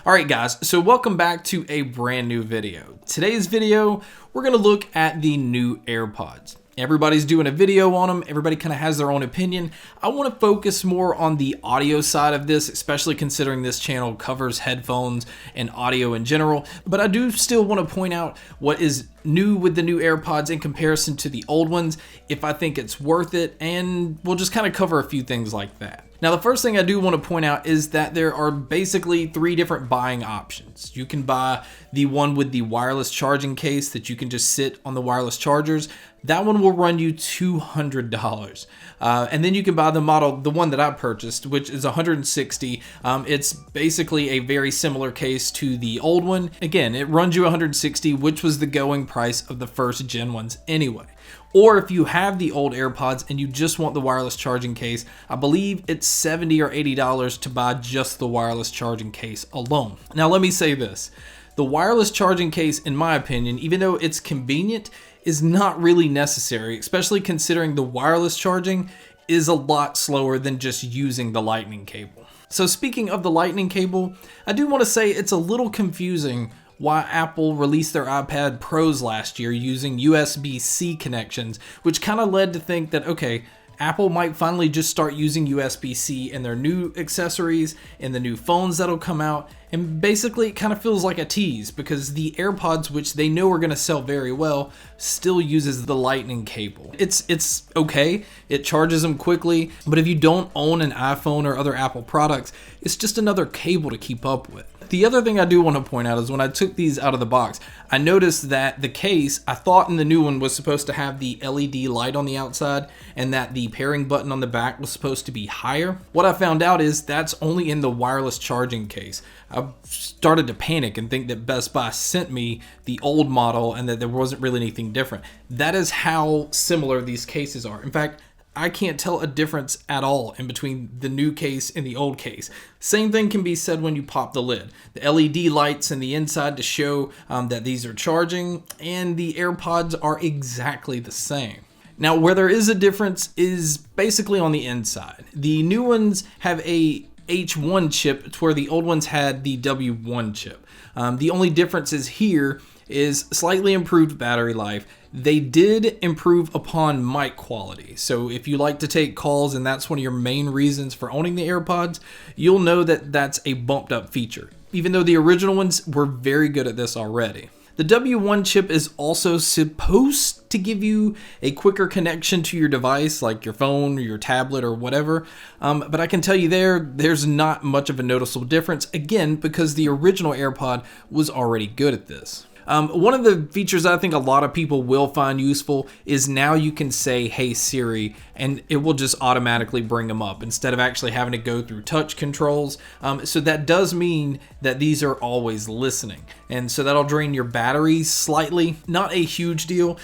Alright guys, so welcome back to a brand new video. Today's video, we're going to look at the new AirPods. Everybody's doing a video on them, everybody kind of has their own opinion. I want to focus more on the audio side of this, especially considering this channel covers headphones and audio in general. But I do still want to point out what is new with the new AirPods in comparison to the old ones, if I think it's worth it, and we'll just kind of cover a few things like that. Now, the first thing I do want to point out is that there are basically three different buying options. You can buy the one with the wireless charging case that you can just sit on the wireless chargers. That one will run you $200. And then you can buy the model, the one that I purchased, which is $160. It's basically a very similar case to the old one. Again, it runs you $160, which was the going price of the first gen ones anyway. Or if you have the old AirPods and you just want the wireless charging case, I believe it's $70 or $80 to buy just the wireless charging case alone. Now let me say this, the wireless charging case, in my opinion, even though it's convenient, is not really necessary, especially considering the wireless charging is a lot slower than just using the lightning cable. So speaking of the lightning cable, I do want to say it's a little confusing why Apple released their iPad Pros last year using USB-C connections, which kind of led to think that, okay, Apple might finally just start using USB-C in their new accessories, in the new phones that'll come out, and basically it kind of feels like a tease because the AirPods, which they know are going to sell very well, still uses the lightning cable. It's okay, it charges them quickly, but if you don't own an iPhone or other Apple products, it's just another cable to keep up with. The other thing I do want to point out is when I took these out of the box, I noticed that the case, I thought in the new one was supposed to have the LED light on the outside and that the pairing button on the back was supposed to be higher. What I found out is that's only in the wireless charging case. I started to panic and think that Best Buy sent me the old model and that there wasn't really anything different. That is how similar these cases are. In fact, I can't tell a difference at all in between the new case and the old case. Same thing can be said when you pop the lid. The LED lights in the inside to show that these are charging, and the AirPods are exactly the same. Now, where there is a difference is basically on the inside. The new ones have a H1 chip, to where the old ones had the W1 chip. The only difference is here is slightly improved battery life. They did improve upon mic quality. So if you like to take calls and that's one of your main reasons for owning the AirPods, you'll know that that's a bumped up feature, even though the original ones were very good at this already. The W1 chip is also supposed to give you a quicker connection to your device, like your phone or your tablet or whatever. But I can tell you there's not much of a noticeable difference, again, because the original AirPod was already good at this. One of the features I think a lot of people will find useful is now you can say, "Hey Siri," and it will just automatically bring them up instead of actually having to go through touch controls. So that does mean that these are always listening. And so that'll drain your battery slightly. Not a huge deal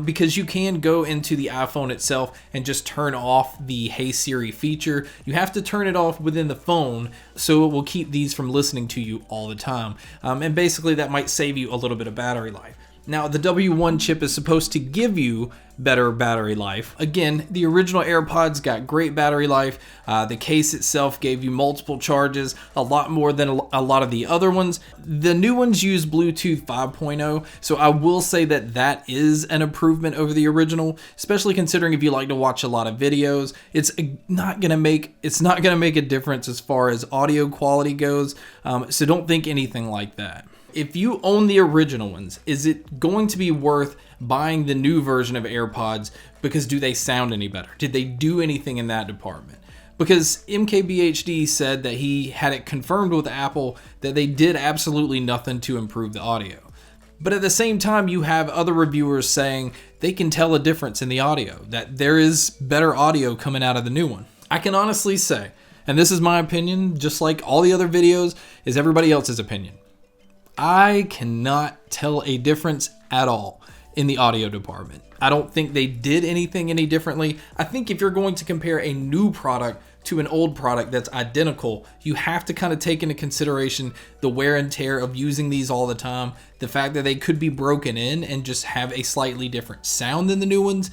because you can go into the iPhone itself and just turn off the Hey Siri feature. You have to turn it off within the phone so it will keep these from listening to you all the time. And basically that might save you a little bit of battery life. Now, the W1 chip is supposed to give you better battery life. Again, the original AirPods got great battery life. The case itself gave you multiple charges, a lot more than a lot of the other ones. The new ones use Bluetooth 5.0, so I will say that that is an improvement over the original, especially considering if you like to watch a lot of videos. It's not gonna make a difference as far as audio quality goes, so don't think anything like that. If you own the original ones, is it going to be worth buying the new version of AirPods because do they sound any better? Did they do anything in that department? Because MKBHD said that he had it confirmed with Apple that they did absolutely nothing to improve the audio. But at the same time, you have other reviewers saying they can tell a difference in the audio, that there is better audio coming out of the new one. I can honestly say, and this is my opinion, just like all the other videos, is everybody else's opinion. I cannot tell a difference at all in the audio department. I don't think they did anything any differently. I think if you're going to compare a new product to an old product that's identical, you have to kind of take into consideration the wear and tear of using these all the time, the fact that they could be broken in and just have a slightly different sound than the new ones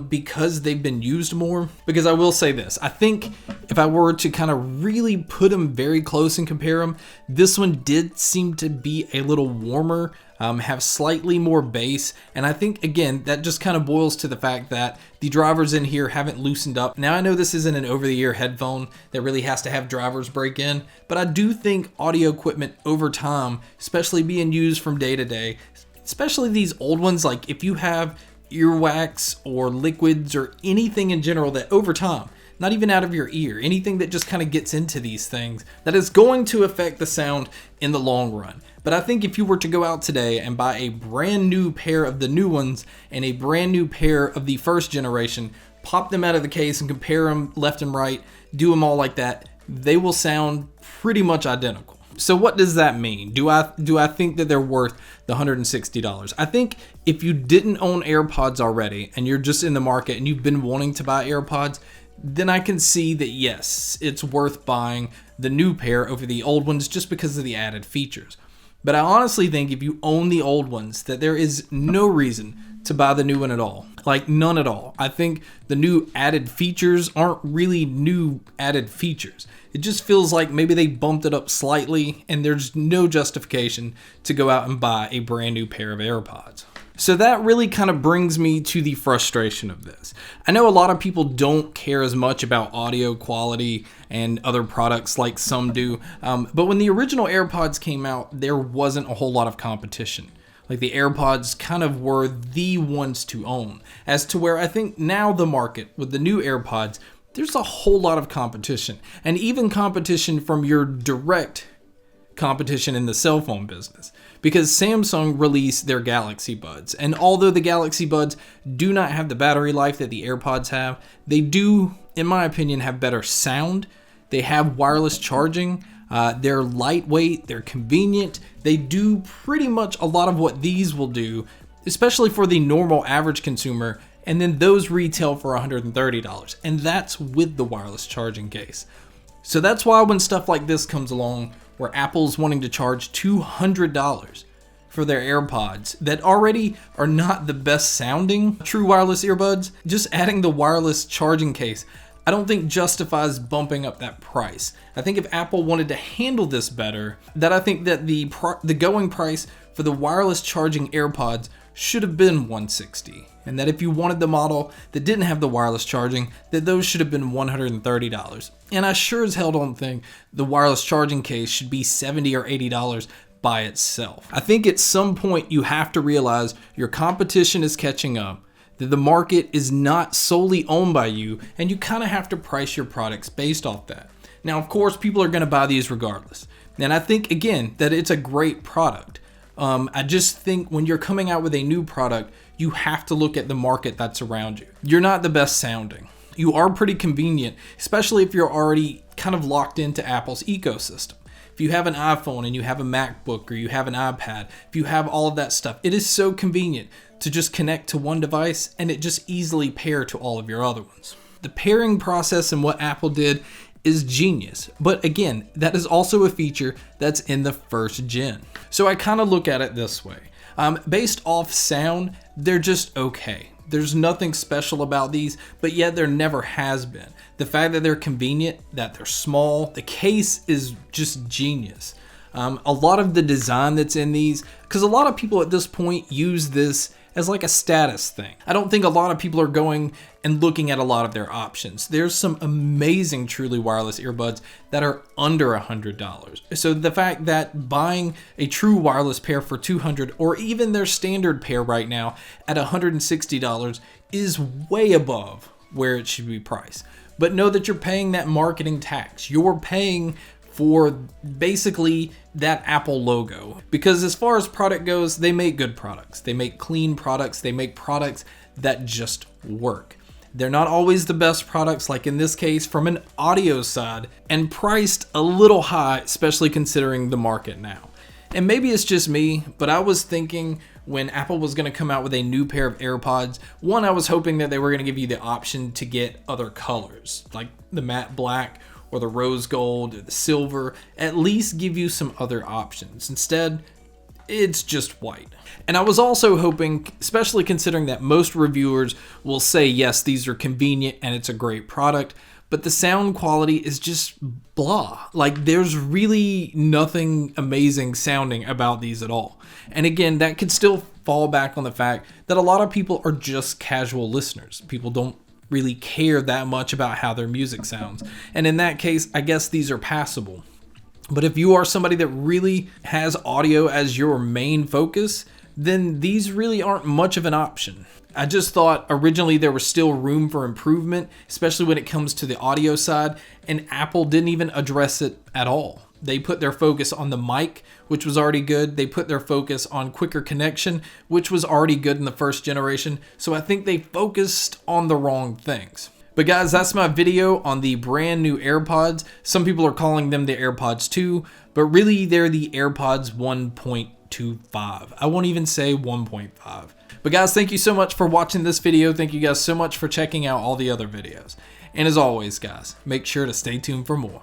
because they've been used more. Because I will say this, I think if I were to kind of really put them very close and compare them, this one did seem to be a little warmer, have slightly more bass, and I think again that just kind of boils to the fact that the drivers in here haven't loosened up. Now I know this isn't an over-the-ear headphone that really has to have drivers break in, but I do think audio equipment over time, especially being used from day to day, especially these old ones, like if you have earwax or liquids or anything in general that over time, not even out of your ear, anything that just kind of gets into these things, that is going to affect the sound in the long run. But I think if you were to go out today and buy a brand new pair of the new ones and a brand new pair of the first generation, pop them out of the case and compare them left and right, do them all like that, they will sound pretty much identical. So what does that mean? Do I think that they're worth the $160? I think if you didn't own AirPods already and you're just in the market and you've been wanting to buy AirPods, then I can see that yes, it's worth buying the new pair over the old ones just because of the added features. But I honestly think if you own the old ones, that there is no reason to buy the new one at all. Like none at all. I think the new added features aren't really new added features. It just feels like maybe they bumped it up slightly and there's no justification to go out and buy a brand new pair of AirPods. So that really kind of brings me to the frustration of this. I know a lot of people don't care as much about audio quality and other products like some do, but when the original AirPods came out, there wasn't a whole lot of competition. Like the AirPods kind of were the ones to own, as to where I think now the market with the new AirPods, there's a whole lot of competition, and even competition from your direct competition in the cell phone business, because Samsung released their Galaxy Buds, and although the Galaxy Buds do not have the battery life that the AirPods have, they do, in my opinion, have better sound. They have wireless charging. They're lightweight, they're convenient. They do pretty much a lot of what these will do, especially for the normal average consumer, and then those retail for $130, and that's with the wireless charging case. So that's why when stuff like this comes along, where Apple's wanting to charge $200 for their AirPods that already are not the best sounding true wireless earbuds, just adding the wireless charging case, I don't think justifies bumping up that price. I think if Apple wanted to handle this better, that I think that the going price for the wireless charging AirPods should have been $160, and that if you wanted the model that didn't have the wireless charging, that those should have been $130. And I sure as hell don't think the wireless charging case should be $70 or $80 by itself. I think at some point you have to realize your competition is catching up, that the market is not solely owned by you, and you kind of have to price your products based off that. Now, of course, people are going to buy these regardless. And I think, again, that it's a great product. I just think when you're coming out with a new product, you have to look at the market that's around you. You're not the best sounding. You are pretty convenient, especially if you're already kind of locked into Apple's ecosystem. If you have an iPhone and you have a MacBook or you have an iPad, if you have all of that stuff, it is so convenient to just connect to one device and it just easily pair to all of your other ones. The pairing process and what Apple did is genius. But again, that is also a feature that's in the first gen. So I kind of look at it this way. Based off sound, they're just okay. There's nothing special about these, but yet there never has been. The fact that they're convenient, that they're small, the case is just genius. A lot of the design that's in these, because a lot of people at this point use this as like a status thing. I don't think a lot of people are going and looking at a lot of their options. There's some amazing truly wireless earbuds that are under $100. So the fact that buying a true wireless pair for $200 or even their standard pair right now at $160 is way above where it should be priced. But know that you're paying that marketing tax. You're paying for basically that Apple logo. Because as far as product goes, they make good products. They make clean products. They make products that just work. They're not always the best products, like in this case from an audio side, and priced a little high, especially considering the market now. And maybe it's just me, but I was thinking when Apple was going to come out with a new pair of AirPods. One, I was hoping that they were going to give you the option to get other colors, like the matte black or the rose gold or the silver, at least give you some other options. Instead, it's just white. And I was also hoping, especially considering that most reviewers will say, yes, these are convenient and it's a great product, but the sound quality is just blah. Like, there's really nothing amazing sounding about these at all. And again, that could still fall back on the fact that a lot of people are just casual listeners. People don't really care that much about how their music sounds. And in that case, I guess these are passable. But if you are somebody that really has audio as your main focus, then these really aren't much of an option. I just thought originally there was still room for improvement, especially when it comes to the audio side, and Apple didn't even address it at all. They put their focus on the mic, which was already good. They put their focus on quicker connection, which was already good in the first generation. So I think they focused on the wrong things. But guys, that's my video on the brand new AirPods. Some people are calling them the AirPods 2, but really they're the AirPods 1.25. I won't even say 1.5. But guys, thank you so much for watching this video. Thank you guys so much for checking out all the other videos. And as always, guys, make sure to stay tuned for more.